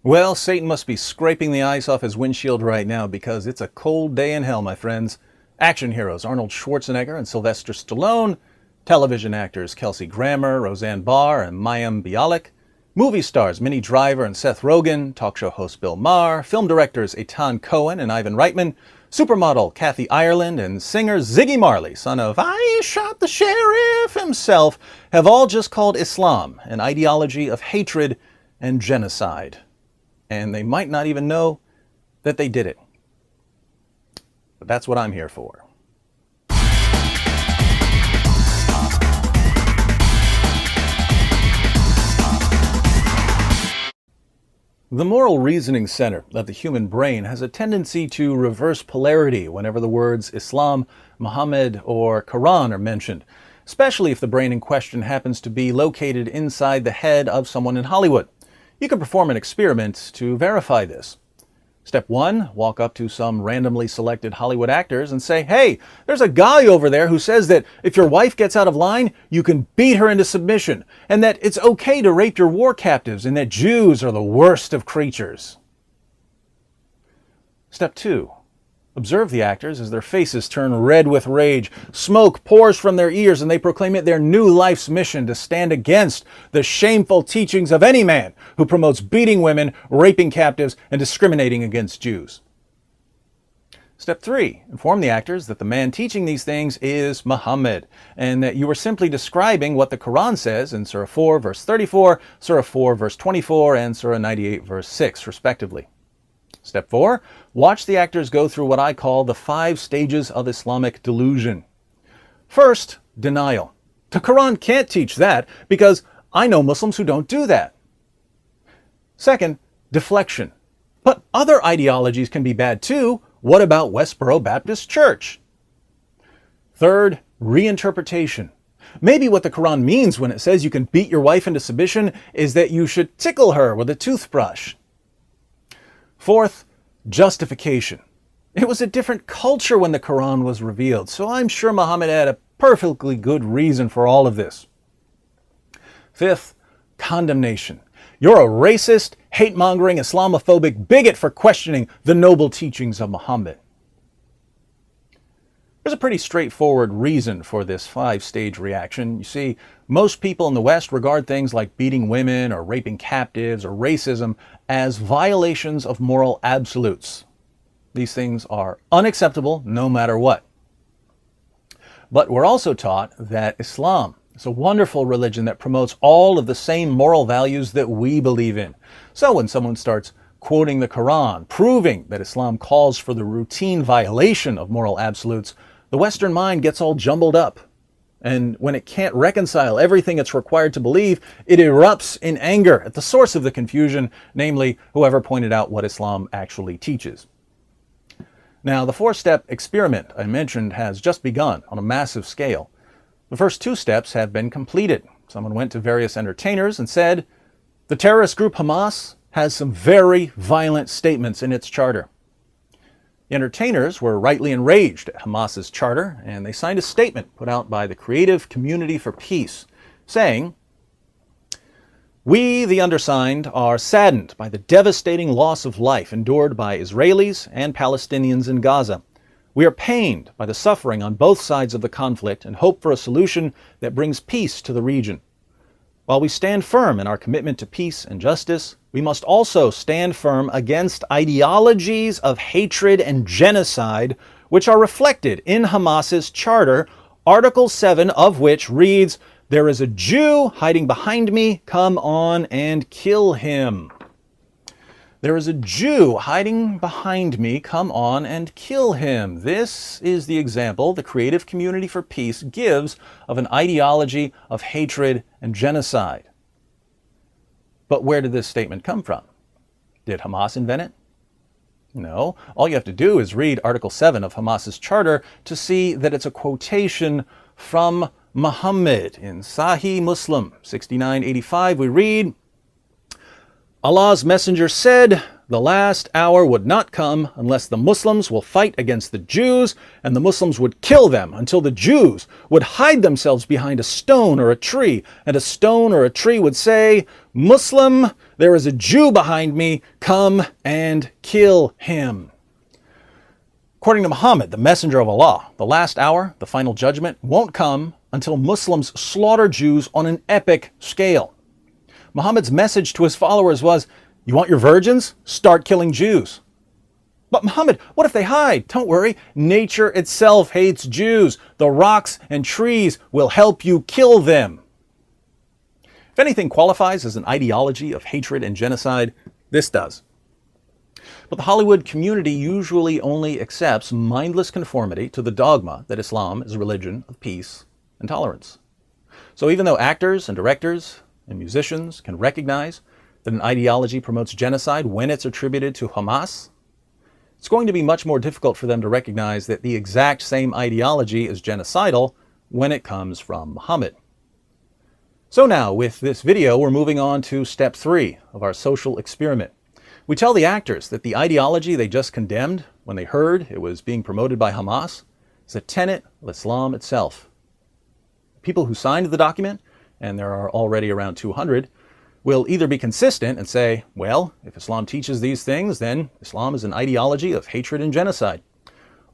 Well, Satan must be scraping the ice off his windshield right now because it's a cold day in hell, my friends. Action heroes Arnold Schwarzenegger and Sylvester Stallone, television actors Kelsey Grammer, Roseanne Barr, and Mayim Bialik, movie stars Minnie Driver and Seth Rogen, talk show host Bill Maher, film directors Eitan Cohen and Ivan Reitman, supermodel Kathy Ireland, and singer Ziggy Marley, son of I Shot the Sheriff himself, have all just called Islam an ideology of hatred and genocide. And they might not even know that they did it. But that's what I'm here for. The moral reasoning center of the human brain has a tendency to reverse polarity whenever the words Islam, Muhammad, or Quran are mentioned, especially if the brain in question happens to be located inside the head of someone in Hollywood. You can perform an experiment to verify this. Step 1, walk up to some randomly selected Hollywood actors and say, hey, there's a guy over there who says that if your wife gets out of line, you can beat her into submission, and that it's okay to rape your war captives, and that Jews are the worst of creatures. Step 2, observe the actors as their faces turn red with rage. Smoke pours from their ears and they proclaim it their new life's mission to stand against the shameful teachings of any man who promotes beating women, raping captives, and discriminating against Jews. Step 3, inform the actors that the man teaching these things is Muhammad, and that you are simply describing what the Quran says in Surah 4, verse 34, Surah 4, verse 24, and Surah 98, verse 6, respectively. Step 4, watch the actors go through what I call the 5 stages of Islamic delusion. First, denial. The Quran can't teach that because I know Muslims who don't do that. Second, deflection. But other ideologies can be bad too. What about Westboro Baptist Church? Third, reinterpretation. Maybe what the Quran means when it says you can beat your wife into submission is that you should tickle her with a toothbrush. Fourth, justification. It was a different culture when the Quran was revealed, so I'm sure Muhammad had a perfectly good reason for all of this. Fifth, condemnation. You're a racist, hate-mongering, Islamophobic bigot for questioning the noble teachings of Muhammad. There's a pretty straightforward reason for this 5-stage reaction. You see, most people in the West regard things like beating women or raping captives or racism as violations of moral absolutes. These things are unacceptable no matter what. But we're also taught that Islam is a wonderful religion that promotes all of the same moral values that we believe in. So when someone starts quoting the Quran, proving that Islam calls for the routine violation of moral absolutes, the Western mind gets all jumbled up. And when it can't reconcile everything it's required to believe, it erupts in anger at the source of the confusion, namely whoever pointed out what Islam actually teaches. Now, the 4-step experiment I mentioned has just begun on a massive scale. The first 2 steps have been completed. Someone went to various entertainers and said, the terrorist group Hamas has some very violent statements in its charter. The entertainers were rightly enraged at Hamas's charter, and they signed a statement put out by the Creative Community for Peace, saying, we, the undersigned, are saddened by the devastating loss of life endured by Israelis and Palestinians in Gaza. We are pained by the suffering on both sides of the conflict and hope for a solution that brings peace to the region. While we stand firm in our commitment to peace and justice, we must also stand firm against ideologies of hatred and genocide which are reflected in Hamas's charter, Article 7 of which reads, there is a Jew hiding behind me, come on and kill him. There is a Jew hiding behind me, come on and kill him. This is the example the Creative Community for Peace gives of an ideology of hatred and genocide. But where did this statement come from? Did Hamas invent it? No. All you have to do is read Article 7 of Hamas's charter to see that it's a quotation from Muhammad. In Sahih Muslim 6985 we read, Allah's messenger said, the last hour would not come unless the Muslims will fight against the Jews, and the Muslims would kill them until the Jews would hide themselves behind a stone or a tree, and a stone or a tree would say, Muslim, There is a Jew behind me. Come and kill him. According to Muhammad, the messenger of Allah, the last hour, the final judgment, won't come until Muslims slaughter Jews on an epic scale. Muhammad's message to his followers was, you want your virgins? Start killing Jews. But Muhammad, what if they hide? Don't worry. Nature itself hates Jews. The rocks and trees will help you kill them. If anything qualifies as an ideology of hatred and genocide, this does. But the Hollywood community usually only accepts mindless conformity to the dogma that Islam is a religion of peace and tolerance. So even though actors and directors and musicians can recognize that an ideology promotes genocide when it's attributed to Hamas, it's going to be much more difficult for them to recognize that the exact same ideology is genocidal when it comes from Muhammad. So now, with this video, we're moving on to step 3 of our social experiment. We tell the actors that the ideology they just condemned when they heard it was being promoted by Hamas is a tenet of Islam itself. People who signed the document, and there are already around 200, will either be consistent and say, well, if Islam teaches these things, then Islam is an ideology of hatred and genocide.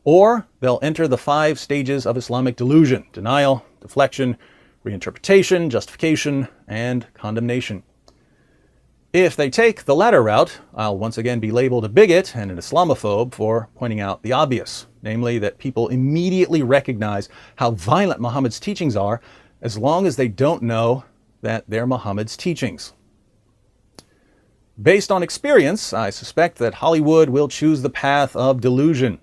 Or they'll enter the 5 stages of Islamic delusion: denial, deflection, reinterpretation, justification, and condemnation. If they take the latter route, I'll once again be labeled a bigot and an Islamophobe for pointing out the obvious, namely that people immediately recognize how violent Muhammad's teachings are as long as they don't know that they're Muhammad's teachings. Based on experience, I suspect that Hollywood will choose the path of delusion.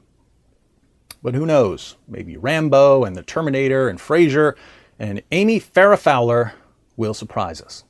But who knows? Maybe Rambo and the Terminator and Frasier and Amy Farrah Fowler will surprise us.